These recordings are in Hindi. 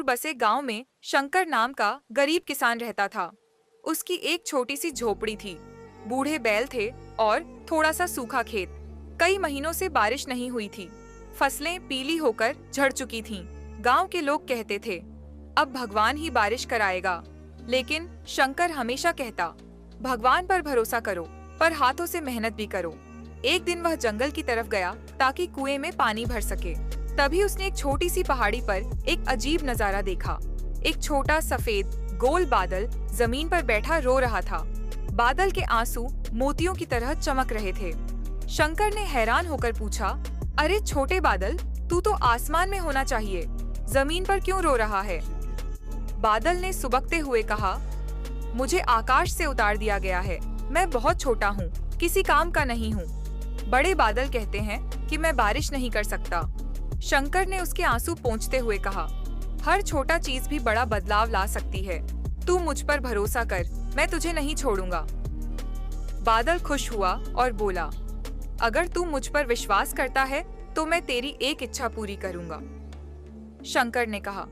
बसे गांव में शंकर नाम का गरीब किसान रहता था। उसकी एक छोटी सी झोपड़ी थी, बूढ़े बैल थे और थोड़ा सा सूखा खेत। कई महीनों से बारिश नहीं हुई थी। फसलें पीली होकर झड़ चुकी थीं। गांव के लोग कहते थे, अब भगवान ही बारिश कराएगा। लेकिन शंकर हमेशा कहता, भगवान पर भरोसा करो, पर हाथों से मेहनत भी करो। एक दिन वह जंगल की तरफ गया ताकि कुएं में पानी भर सके। तभी उसने एक छोटी सी पहाड़ी पर एक अजीब नजारा देखा। एक छोटा सफेद गोल बादल जमीन पर बैठा रो रहा था। बादल के आंसू मोतियों की तरह चमक रहे थे। शंकर ने हैरान होकर पूछा, अरे छोटे बादल, तू तो आसमान में होना चाहिए, जमीन पर क्यों रो रहा है? बादल ने सुबकते हुए कहा, मुझे आकाश से उतार दिया गया है। मैं बहुत छोटा हूँ, किसी काम का नहीं हूँ। बड़े बादल कहते हैं कि मैं बारिश नहीं कर सकता। शंकर ने उसके आंसू पोंछते हुए कहा, हर छोटा चीज भी बड़ा बदलाव ला सकती है। तू मुझ पर भरोसा कर, मैं तुझे नहीं छोड़ूंगा। बादल खुश हुआ और बोला, अगर तू मुझ पर विश्वास करता है तो मैं तेरी एक इच्छा पूरी करूंगा। शंकर ने कहा,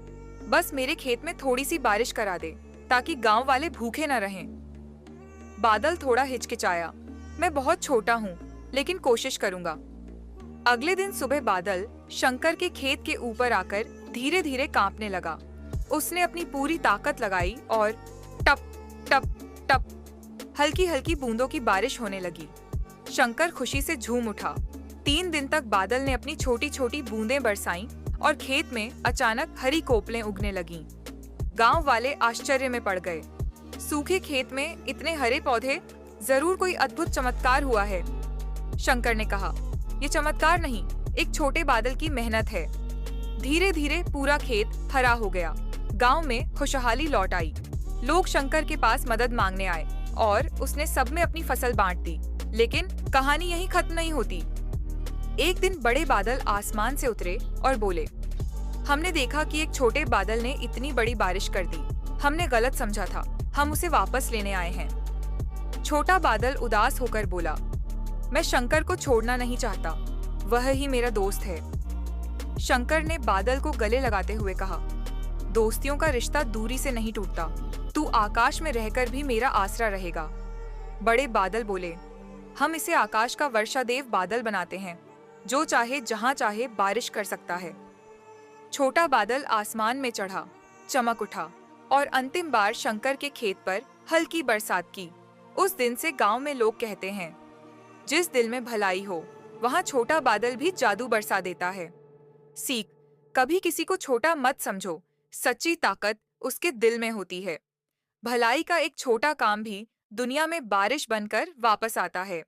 बस मेरे खेत में थोड़ी सी बारिश करा दे ताकि गांव वाले भूखे न रहें। बादल थोड़ा हिचकिचाया, मैं बहुत छोटा हूँ, लेकिन कोशिश करूंगा। अगले दिन सुबह बादल शंकर के खेत के ऊपर आकर धीरे धीरे कांपने लगा। उसने अपनी पूरी ताकत लगाई और टप टप टप हल्की हल्की बूंदों की बारिश होने लगी। शंकर खुशी से झूम उठा। 3 दिन तक बादल ने अपनी छोटी छोटी बूंदें बरसाईं और खेत में अचानक हरी कोपलें उगने लगीं। गांव वाले आश्चर्य में पड़ गए। सूखे खेत में इतने हरे पौधे, जरूर कोई अद्भुत चमत्कार हुआ है। शंकर ने कहा, ये चमत्कार नहीं, एक छोटे बादल की मेहनत है। धीरे धीरे पूरा खेत हरा हो गया। गांव में खुशहाली लौट आई। लोग शंकर के पास मदद मांगने आए और उसने सब में अपनी फसल बांट दी। लेकिन कहानी यहीं खत्म नहीं होती। एक दिन बड़े बादल आसमान से उतरे और बोले, हमने देखा कि एक छोटे बादल ने इतनी बड़ी बारिश कर दी। हमने गलत समझा था, हम उसे वापस लेने आए हैं। छोटा बादल उदास होकर बोला, मैं शंकर को छोड़ना नहीं चाहता, वह ही मेरा दोस्त है। शंकर ने बादल को गले लगाते हुए कहा, दोस्तियों का रिश्ता दूरी से नहीं टूटता, तू आकाश में रहकर भी मेरा आसरा रहेगा। बड़े बादल बोले, हम इसे आकाश का वर्षादेव बादल बनाते हैं, जो चाहे जहां चाहे बारिश कर सकता है। छोटा बादल आसमान में चढ़ा, चमक उठा और अंतिम बार शंकर के खेत पर हल्की बरसात की। उस दिन से गांव में लोग कहते हैं, जिस दिल में भलाई हो वहां छोटा बादल भी जादू बरसा देता है। सीख, कभी किसी को छोटा मत समझो, सच्ची ताकत उसके दिल में होती है। भलाई का एक छोटा काम भी दुनिया में बारिश बनकर वापस आता है।